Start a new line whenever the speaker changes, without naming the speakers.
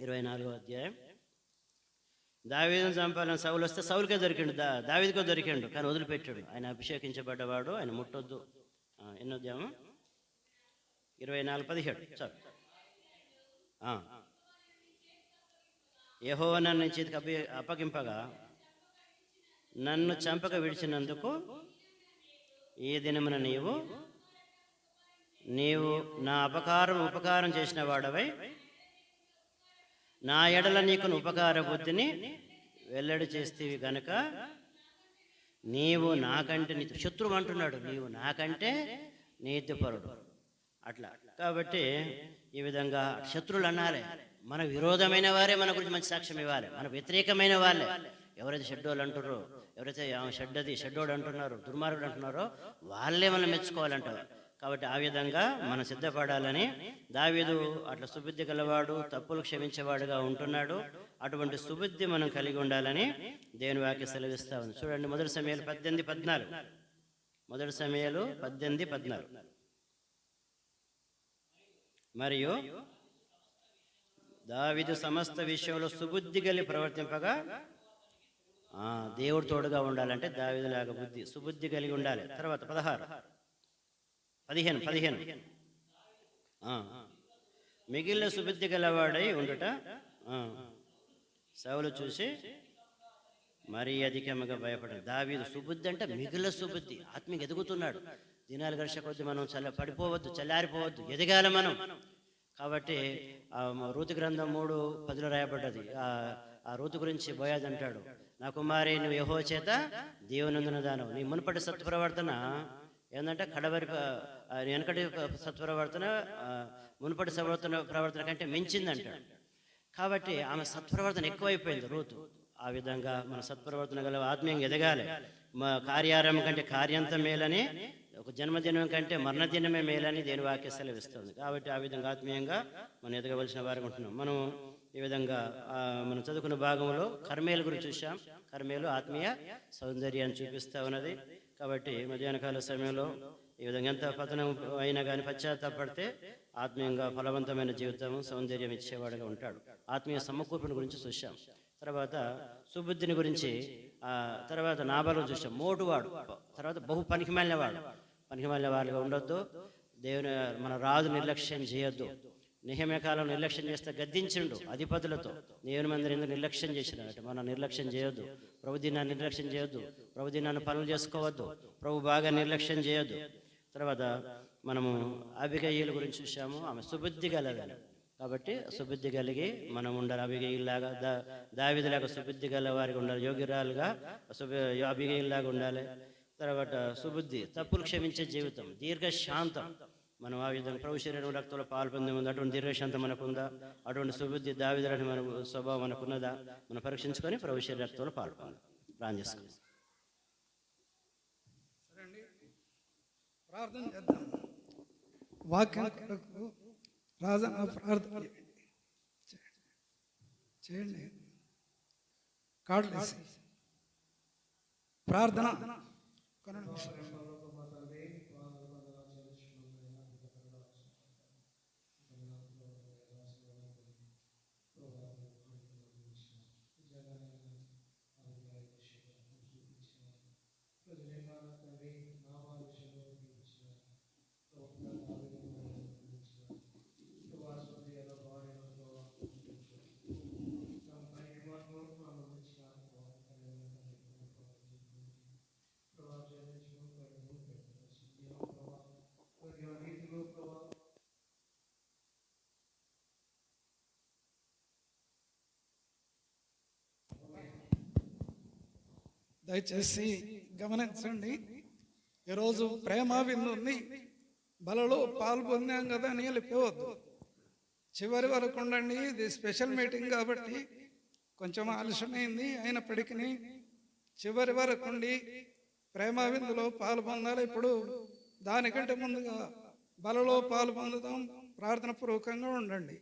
24వ అధ్యాయం. దావీదును చంపాలని సౌలు వస్తే సౌలుకే దొరికిండు, దావీదుకో దొరికిండు, కానీ వదిలిపెట్టాడు. ఆయన అభిషేకించబడ్డవాడు, ఆయన ముట్టొద్దు. ఎన్నో అధ్యాయము? 24:17. చాలు. యెహోవా నన్ను నీ చేతికి అప్పగింపగా నన్ను చంపక విడిచినందుకు ఈ దినమున నీవు నా ఉపకారం చేసిన వాడవై నా ఎడల నీకు ఉపకార బుద్ధిని వెల్లడి చేస్తేవి గనుక నీవు నాకంటే శత్రువు అంటున్నాడు, నీవు నాకంటే నీతిపరుడు. అట్లా కాబట్టి ఈ విధంగా శత్రువులు అనాలి. మన విరోధమైన వారే మన గురించి మంచి సాక్ష్యం ఇవ్వాలి. మన వ్యతిరేకమైన వాళ్ళే, ఎవరైతే షడ్డోళ్ళు అంటున్నారో, ఎవరైతే షడ్డోడు అంటున్నారో, దుర్మార్గుడు అంటున్నారో వాళ్ళే మనం మెచ్చుకోవాలంటారు. కాబట్టి ఆ విధంగా మనం సిద్ధపడాలని, దావీదు అట్లా సుబుద్ధి గలవాడు, తప్పులు క్షమించేవాడుగా ఉంటున్నాడు. అటువంటి సుబుద్ధి మనం కలిగి ఉండాలని దేవుని వాక్యం సెలవిస్తా ఉంది. చూడండి, మొదటి సమయాలు 18:14. మొదటి సమయాలు 18:14. మరియు దావీదు సమస్త విషయంలో సుబుద్ధి కలిగి ప్రవర్తింపగా, దేవుడు తోడుగా ఉండాలంటే దావీదులాగా సుబుద్ధి కలిగి ఉండాలి. తర్వాత 15 మిగిలిన సుబుద్ధి గలవాడై ఉండుట సౌలు చూసి మరీ అధికముగా భయపడాడు. దావీదు సుబుద్ధి అంటే మిగిలిన సుబుద్ధి. ఆత్మీయ ఎదుగుతున్నాడు. దినాలు గడిచే కొద్ది మనం పడిపోవద్దు, చల్లారిపోవద్దు, ఎదగాలి మనం. కాబట్టి రూతు గ్రంథం 3:10 రాయబడ్డది. ఆ రూతు గురించి బోయాజు అంటాడు, నా కుమారి నువ్వు యెహోవా చేత దేవునందున దానవు, నీ మునుపటి సత్ప్రవర్తన ఏంటంటే వెనకటి సత్ప్రవర్తన మునుపటి ప్రవర్తన కంటే మించిందంటాడు. కాబట్టి ఆమె సత్ప్రవర్తన ఎక్కువైపోయింది రూతు. ఆ విధంగా మన సత్ప్రవర్తన గల ఆత్మీయంగా ఎదగాలి. కార్యారంభం కంటే కార్యంతం మేలని, ఒక జన్మదినం కంటే మరణదినమే మేలని దేని వాక్య సెలవిస్తుంది. కాబట్టి ఆ విధంగా ఆత్మీయంగా మనం ఎదగవలసిన వారికి ఉంటున్నాం. మనం ఈ విధంగా మనం చదువుకున్న భాగంలో కర్మేలు గురించి చూసాం. కర్మేలు ఆత్మీయ సౌందర్యాన్ని చూపిస్తూ ఉన్నది. కాబట్టి మధ్యాహ్నకాల సమయంలో ఈ విధంగా ఎంత పతనం అయినా కానీ పశ్చాత్తాపడితే ఆత్మీయంగా ఫలవంతమైన జీవితం, సౌందర్యం ఇచ్చేవాడుగా ఉంటాడు. ఆత్మీయ సమకూర్పుని గురించి చూసాం. తర్వాత సుబుద్ధిని గురించి, తర్వాత నాబాలు చూసాం. మోటువాడు, తర్వాత బహు పనికిమాలిన వాడుగా ఉండొద్దు. దేవుని మన రాజు నిర్లక్ష్యం చేయొద్దు. నెహెమ్యా కాలం నిర్లక్ష్యం చేస్తే గద్దించిండు అధిపతులతో. దేవుని మందిరం ఎందుకు నిర్లక్ష్యం చేసినట్టు మనం నిర్లక్ష్యం చేయొద్దు. ప్రభు దినాన్ని నిర్లక్ష్యం చేయొద్దు. ప్రభు దినాన్ని పనులు చేసుకోవద్దు. ప్రభు బాగా నిర్లక్ష్యం చేయొద్దు. తర్వాత మనము అబిగయీల గురించి చూసాము. ఆమె సుబుద్ధి గలదని. కాబట్టి సుబుద్ధి కలిగి మనం ఉండాలి. అబిగయీలాగా, దావీదులాగా సుబుద్ధి గల వారికి ఉండాలి. యోగ్యురాలుగా అబిగయీలాగా ఉండాలి. తర్వాత సుబుద్ధి, తప్పులు క్షమించే జీవితం, దీర్ఘశాంతం. మనం ఆ విధంగా ప్రభు శరీరం రక్తంలో పాలు పొంది ఉంది. అటువంటి దీర్ఘశాంతం మనకుందా? అటువంటి సుబుద్ధి దావీదులాంటి మన స్వభావం మనకున్నదా? మనం పరీక్షించుకొని ప్రభు శరీర రక్తంలో పాల్పొందాం. ప్రార్థన చేసుకుందాం.
ప్రార్థన చేద్దాం. వాక్యం కొరకు ప్రార్థన చేయండి. కాడ్లేసి ప్రార్థన దయచేసి గమనించండి. ఈరోజు ప్రేమ విందుంది, బలలో పాల్పొందాం కదా అని వెళ్ళిపోవద్దు. చివరి వరకు ఉండండి. ఇది స్పెషల్ మీటింగ్ కాబట్టి కొంచెం ఆలస్యమైంది. అయినప్పటికీ చివరి వరకు ఉండి ప్రేమ విందులో పాలు పొందాలి. ఇప్పుడు దానికంటే ముందుగా బలలో పాలు పొందుదాం. ప్రార్థన పూర్వకంగా ఉండండి.